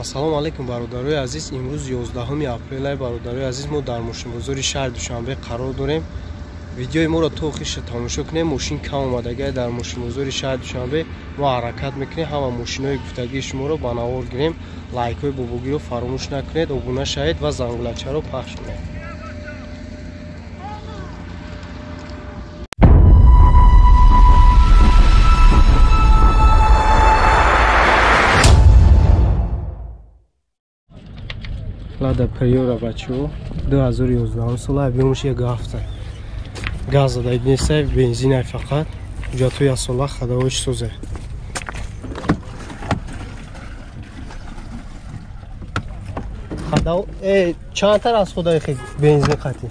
ассалому алайкум бародарои азиз, имрӯз 11 апрел бародарои азиз, мо дар мошинбозори шаҳри Душанбе қарор дорем. Видеои моро то охиша тамошо кунем. Мошин кам омадагай дар мошинбозори шаҳри Душанбе мо ҳаракат мекунем. Ҳама мошинои гуфтагии шуморо ба навор гирем. Лайкҳои бобогиро фаромӯш накунед, обуна шавед ва зангулачаро пахш кунед. Лада приора бачо 2011 сола биомуш як ҳафта газ задай несай бензинай фақат ҷато як сола хадавош соза хадав чандтар аз худаи хи бензин қати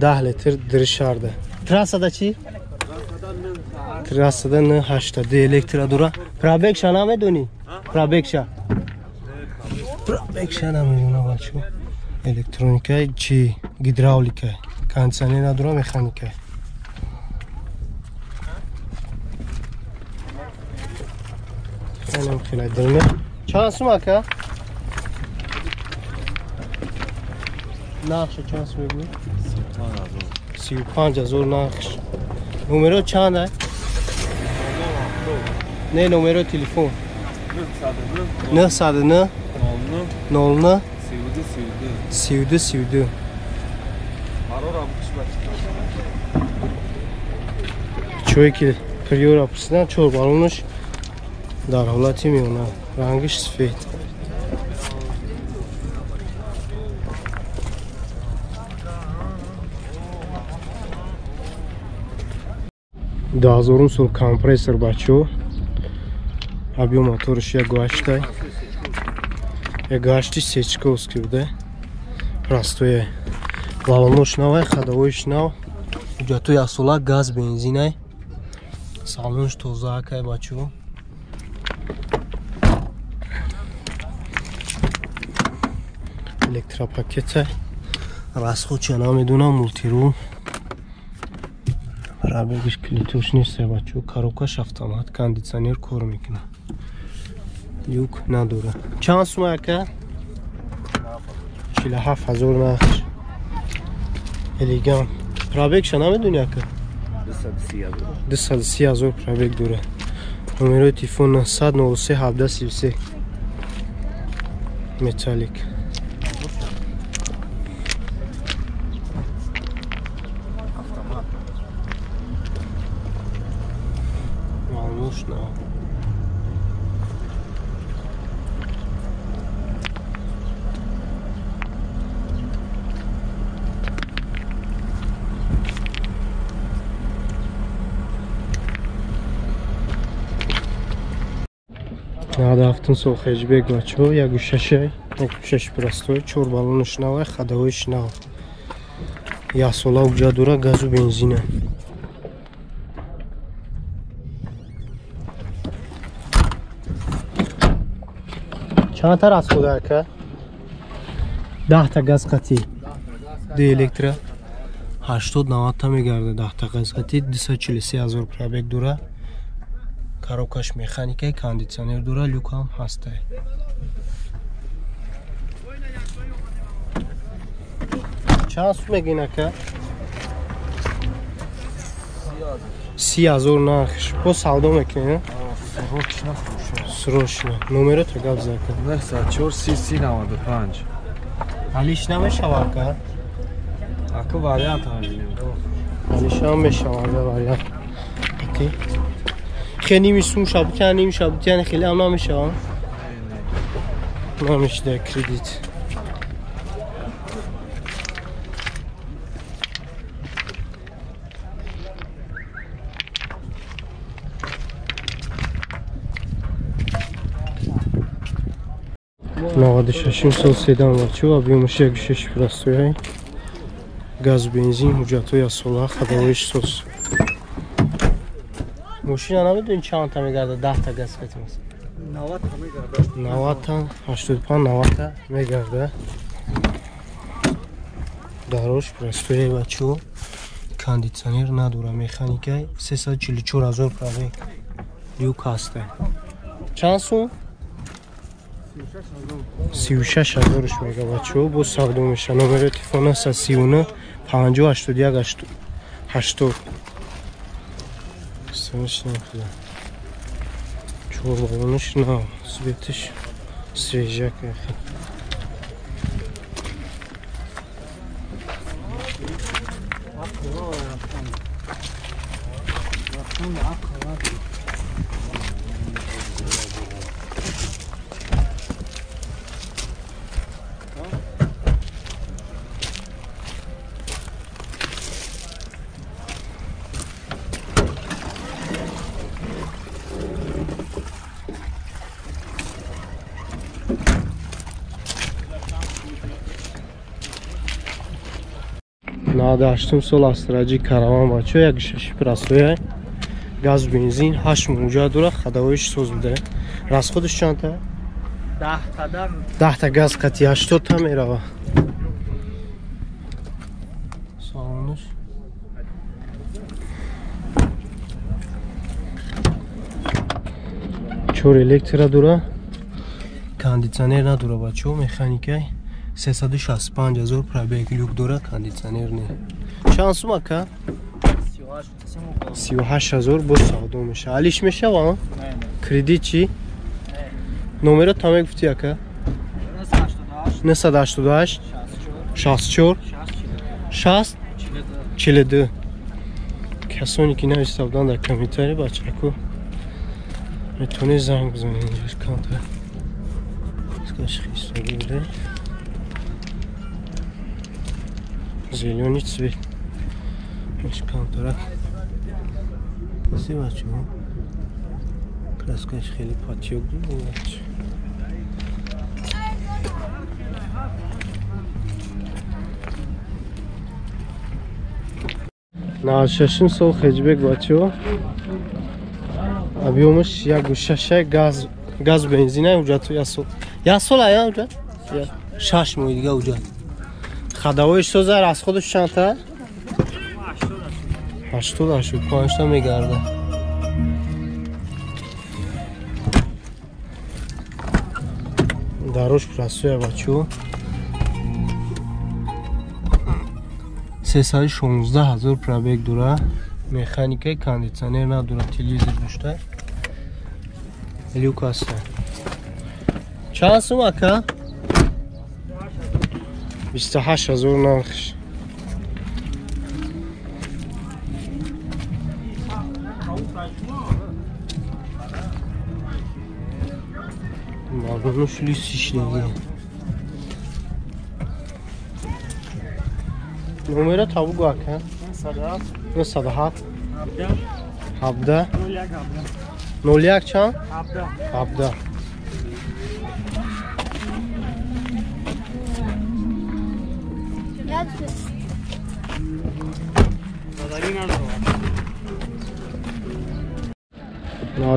10 литр дир шарда трасада чи трасада не 8 де электра дура пробегша намедони пробегша пробегша намедона бачо электроника чи гидравлика кондиционер надура механика хелем хелай дилме чанд сум ака нақша чанд сум бигӯ 35,000 нақш номеро чанд ай не номеро телефон 909 09 32 чое ки приора пурсидан чор балонаш дар ҳолати меонад рангиш сфед дазорум сол компрессор бачо объем моториш 1.8 1.8 сечковский буда простоя балонош навай хадавоиш нав ҷато як сола газ бензинай салонш тоза акай бачо электропакета расход ча намедонам мултирул пробегиш клитош нестай бачо коробкаш автомат кондиционер кор мекунад юк надора чанд сум ака 47,000 нақш элеган пробегша намедони ака 230,000 пробег дора номерои телефон 103 1733 металлик волнушна ҳадафтун сол хеҷбек бачо 1.6 простой 4 балонош навай хадавоиш нав як сола уҷа дура газу бензина чандтар аз худа ака 10 та газ қати 2 электра 80-90 та мегарда 10 та газ қати 243,000 пробег дура коробкаш механикай кондиционер дура люкам ҳастай чанд сум мегин ака 30,000 нақш бо савдо мекунем срочно номеро то гап зака 94 30 95 алиш намешава ака ака вариант ҳаминем алиш ҳам мешава вариант окей خیلی میسوم شابوتیان نمی شابوتیان خیلی هم نمیشه نمیشه کردیت نهاد ششم سال سیدان بچه و بیومش 1.6 پلاستوی گاز بنزین حجتوی سولا خداویش سوز ماشین نمیدونی چند تا میگرده 10 تا گاز قطع است 90 تا میگرده 90 تا 85 90 تا میگرده داروش پرستوی بچو кондиционер надора механикай 344,000 пробег люк ҳаста چند سون؟ 36,000 میگه بچه ها با سودو میشه. نمره تلفن است 39 5081 80. سرش نمیده چوربانش نه سویتش سریجه که داشتم سال استراجی کاروان بچه یک شش پراسوی گاز بنزین 8 موجه دوره خداویش سوز بده راست خودش چند تا 10 تا گاز قطعی 80 تا میره سالونش چور الکترا دوره کاندیشنر نداره بچه و مکانیکی 365,000 پرابگ لوک دوره کاندیشنر نه چند سوم که 38,000 با سودو میشه علیش میشه و کردیت چی نمره تمام گفتی که 988 64 60 42 کسانی که نوشتن در کامنتاری بچه کو میتونی زنگ بزنید اینجا کانتر اسکاش خیسته بوده зеленый цвет. Контракт. Спасибо, чего? Краска хели потек. На шашин сол хеджбек бачо. Объемыш я гушаша газ бензина уджату ясол. Ясол ая уджат? Шаш мойдига уджат. خداویش سوزر از خودش چند تا؟ 85 تا میگرده داروش پراسوی بچو 316,000 پرابگ دوره مکانیکی کاندیشنر نداره تلویزیون داشته لیوک هسته چند سوم اکا؟ 28,000 نرخش مردمش لیستش دیگه نمره تابو گوه که 907 17 01 چند؟ 17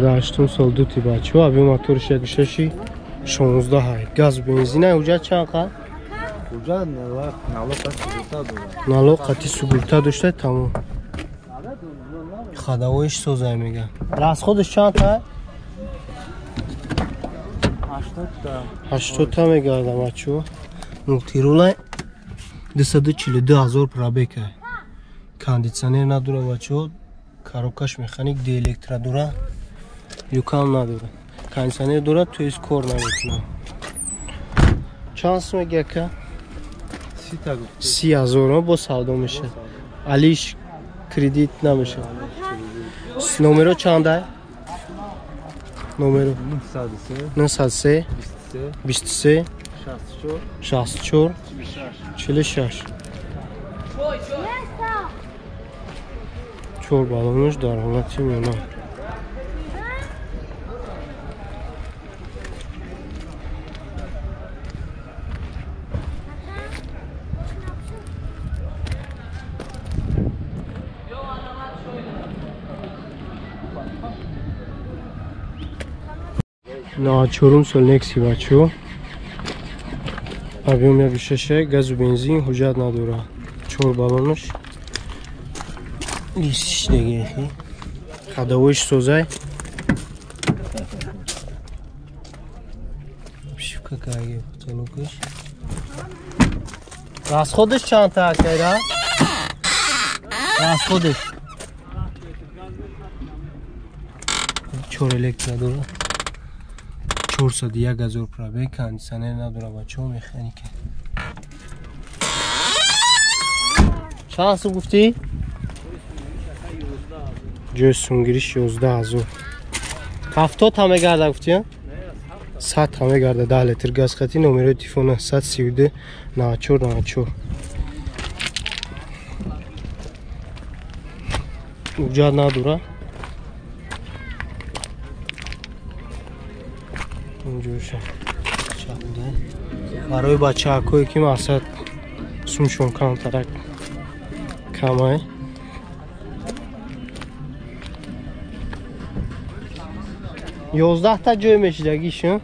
داشتم سال دوتی بچه ها موتورش یک ششی 16 های گاز بنزینه اوجا چند قد؟ اوجا نالو قطعی سگورتا داشته تمام خداویش سوزه میگه راست خودش چند های؟ 80 تا میگرده بچه ها مولتیرول 242,000 پرابگ کاندیشنر نداره بچه ها коробкаш механик де электро дора юкам надора кондиционер дора то есть кор наметунам чанд сум мега ка 30,000 бо савдо меша алиш кредит намеша номеро чанда номеро 903 23 64 46 چور بالونش در حالتی میونه نه چورم سال نکسی بچو объем یک ششه گاز و بنزین حجت نداره چور بالونش لیستش دیگه خداویش سوزه Пишивка какая потолокыш. Расходыш чанта акайра? Расходыш. Чор электро дора. 401 газор пробег, кондиционер надора бачаҳо механика. Чанд сум гуфтӣ? ҷои сумгириш 11000. 70 ҳам мегарда гуфтӣ? 100 ҳам мегарда 10 литр газ хати. номерои телефона 132 94 94. ҳуҷҷат надора. اینجوشه چقدر برای بچه هکوی که مقصد سومشون کانترک کمه 11 تا جوی میشدگیشون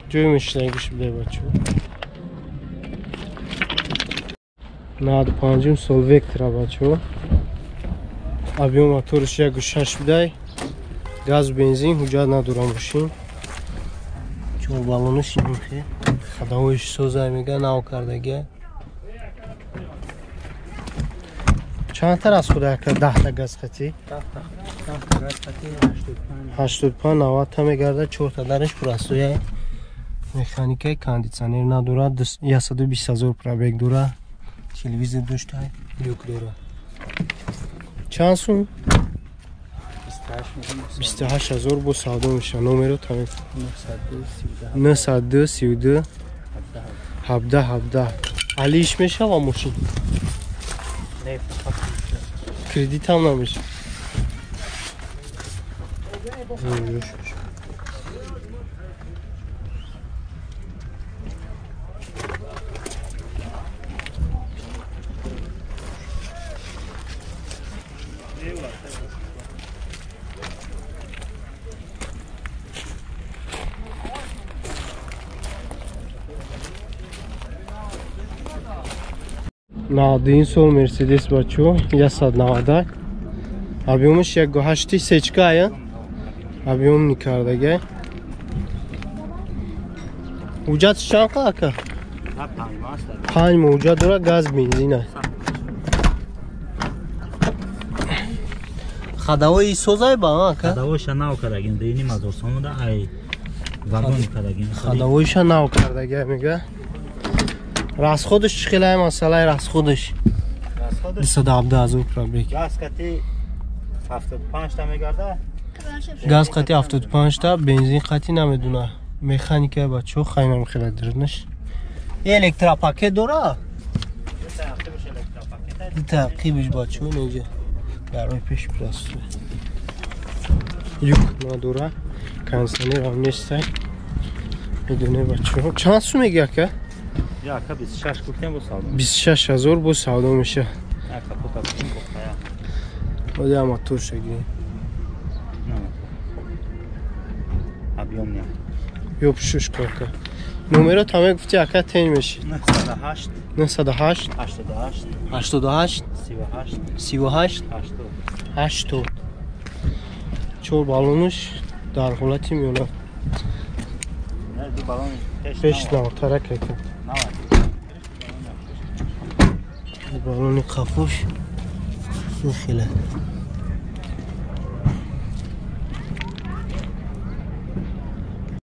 جوی میشدگیش بده بچه 95 سال وکتره بچه объем моторش 1.6 بده گاز بنزین حجت ندارم باشین چون بالونش میخه خداویش سوزای میگه ناو کردگه چند تا از خدا کرد 10 تا گاز خطی 85 90 تا میگرده 4 تا درش پراستوی مکانیکای کاندیسیونر نداره 120,000 پرابگ داره تلویزیون داشته لیوک داره چند سوم 28000 بو سودا میشه نمره تامین 932 32 17 17 علیش میشه و ماشین نه فقط کردیت هم نمیشه این سال مرسیدس بچو 190 объемش 1.8 сечка я объем никардага уҷат чанд ака 5 уҷат дора газ бензина хадавои созай ба ака хадавоиша нав кардагин дини мазор сомуда ай вагон кардагин хадавоиша нав кардага мега расходыш чӣ хелай масъалаи расходыш 217,000 пробег газ қати 75 та мегарда газ қати 75 та бензин қати намедуна механика бачо хайнам хелай дирнаш электропакет дора тақибиш бачо неҷа гарои пеш пласту юк надора кондиционер ҳам нестай медуне бачо чанд сум меги ака яка 26 гуфтем бо савдо 26000 бо савдо меша яка пота кин гуфтая ода мотор шаги на объем не ёб шуш кока номеро таме гуфти ака тен меши 908 908 88 88 38 38 80 чор балонуш дар ҳолати меёнад не ду балон пеш навтарак ака балони қафуш хеле